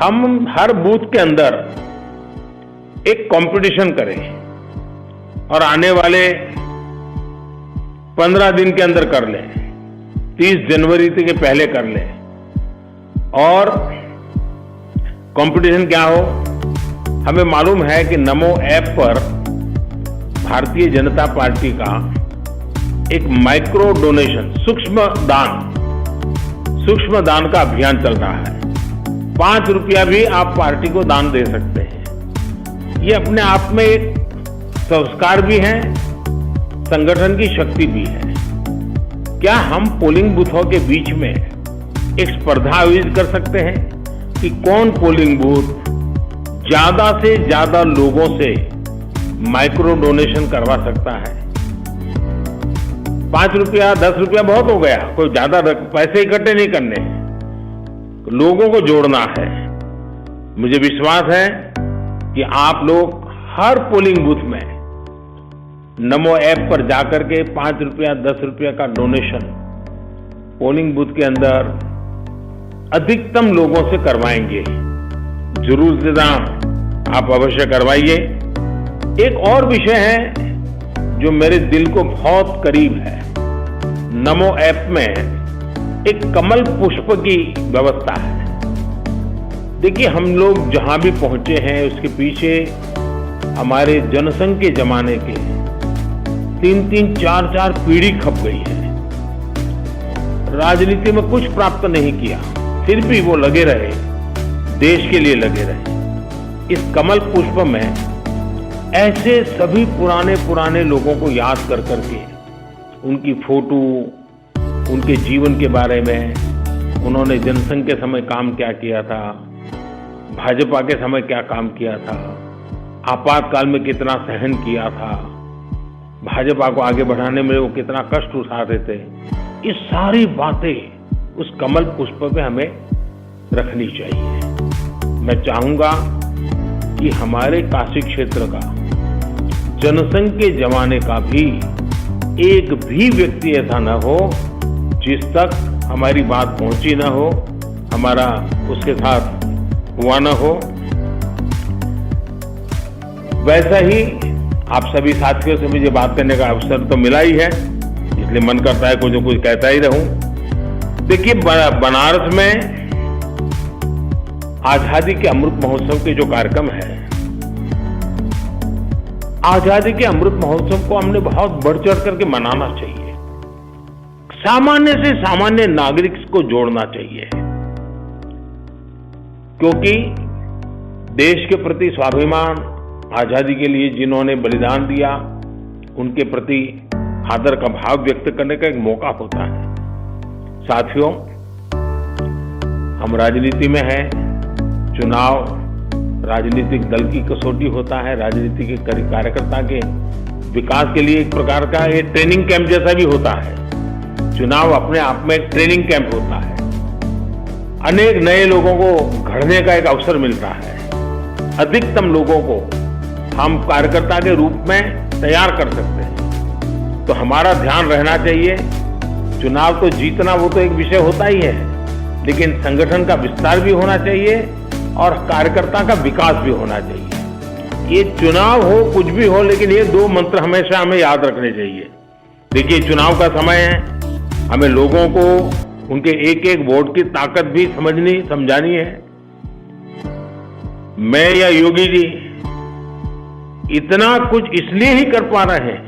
हम हर बूथ के अंदर एक कंपटीशन करें और आने वाले 15 दिन के अंदर कर लें, 30 जनवरी के पहले कर लें। और कंपटीशन क्या हो, हमें मालूम है कि नमो ऐप पर भारतीय जनता पार्टी का एक माइक्रो डोनेशन, सूक्ष्म दान का अभियान चल रहा है। 5 रुपया भी आप पार्टी को दान दे सकते हैं। ये अपने आप में एक संस्कार भी है, संगठन की शक्ति भी है। क्या हम पोलिंग बूथों के बीच में एक स्पर्धा आयोजित कर सकते हैं कि कौन पोलिंग बूथ ज्यादा से ज्यादा लोगों से माइक्रो डोनेशन करवा सकता है? 5 रुपया 10 रुपया बहुत हो गया, कोई ज्यादा पैसे इकट्ठे नहीं करने, लोगों को जोड़ना है। मुझे विश्वास है कि आप लोग हर पोलिंग बूथ में नमो ऐप पर जाकर के 5 रुपया 10 रुपया का डोनेशन पोलिंग बूथ के अंदर अधिकतम लोगों से करवाएंगे। जरूर से आप अवश्य करवाइए। एक और विषय है जो मेरे दिल को बहुत करीब है। नमो ऐप में एक कमल पुष्प की व्यवस्था है। देखिए, हम लोग जहां भी पहुंचे हैं उसके पीछे हमारे जनसंघ के जमाने के 3-3, 4-4 पीढ़ी खप गई है। राजनीति में कुछ प्राप्त नहीं किया, फिर भी वो लगे रहे, देश के लिए लगे रहे। इस कमल पुष्प में ऐसे सभी पुराने लोगों को याद कर करके उनकी फोटो, उनके जीवन के बारे में, उन्होंने जनसंघ के समय काम क्या किया था, भाजपा के समय क्या काम किया था, आपातकाल में कितना सहन किया था, भाजपा को आगे बढ़ाने में वो कितना कष्ट उठाते थे, ये सारी बातें उस कमल पुष्प पे हमें रखनी चाहिए। मैं चाहूंगा कि हमारे काशी क्षेत्र का, जनसंघ के जमाने का भी एक भी व्यक्ति ऐसा न हो जिस तक हमारी बात पहुंची न हो, हमारा उसके साथ हुआ न हो। वैसा ही आप सभी साथियों से मुझे बात करने का अवसर तो मिला ही है, इसलिए मन करता है कुछ न कुछ कहता ही रहूं। देखिए, बनारस में आजादी के अमृत महोत्सव के जो कार्यक्रम है, आजादी के अमृत महोत्सव को हमने बहुत बढ़ चढ़ करके मनाना चाहिए। सामान्य से सामान्य नागरिक को जोड़ना चाहिए, क्योंकि देश के प्रति स्वाभिमान, आजादी के लिए जिन्होंने बलिदान दिया, उनके प्रति आदर का भाव व्यक्त करने का एक मौका होता है। साथियों, हम राजनीति में हैं। चुनाव राजनीतिक दल की कसौटी होता है, राजनीतिक कार्यकर्ता के विकास के लिए एक प्रकार का ये ट्रेनिंग कैंप जैसा भी होता है। चुनाव अपने आप में एक ट्रेनिंग कैंप होता है। अनेक नए लोगों को घड़ने का एक अवसर मिलता है। अधिकतम लोगों को हम कार्यकर्ता के रूप में तैयार कर सकते हैं। तो हमारा ध्यान रहना चाहिए, चुनाव तो जीतना वो तो एक विषय होता ही है, लेकिन संगठन का विस्तार भी होना चाहिए और कार्यकर्ता का विकास भी होना चाहिए। ये चुनाव हो, कुछ भी हो, लेकिन ये 2 मंत्र हमेशा हमें याद रखने चाहिए। देखिए, चुनाव का समय है, हमें लोगों को उनके एक एक वोट की ताकत भी समझानी है। मैं या योगी जी इतना कुछ इसलिए ही कर पा रहे हैं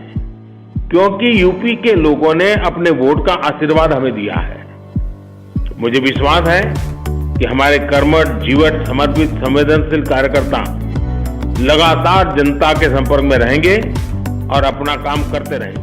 क्योंकि यूपी के लोगों ने अपने वोट का आशीर्वाद हमें दिया है। मुझे विश्वास है कि हमारे कर्मठ, जीवट, समर्पित, संवेदनशील कार्यकर्ता लगातार जनता के संपर्क में रहेंगे और अपना काम करते रहेंगे।